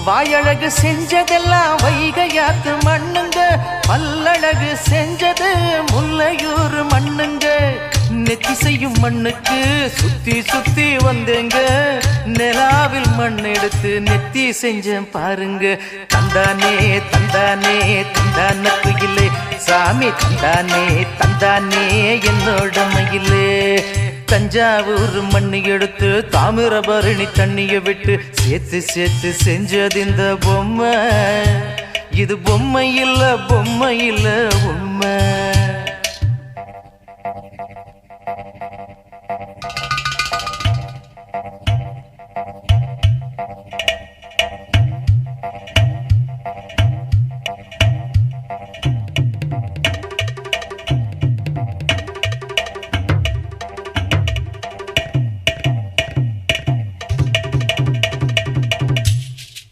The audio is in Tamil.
வாயழகு செஞ்சதெல்லாம் வைகையாத்து மண்ணுங்க, பல்லழகு செஞ்சது முல்லையூர் மண்ணுங்க. நெத்தி செய்யும் மண்ணுக்கு சுத்தி சுத்தி வந்தேங்க, நிலாவில் மண் எடுத்து நெத்தி செஞ்சேன் பாருங்க. தந்தானே தந்தானே தந்தான குயிலே, சாமி தந்தானே தந்தானே என்னோட மயிலே. தஞ்சாவூர் மண்ணு எடுத்து தாமிரபரணி தண்ணிய விட்டு சேர்த்து சேர்த்து செஞ்சது இந்த பொம்மை. இது பொம்மை இல்ல பொம்மை இல்ல உண்மை.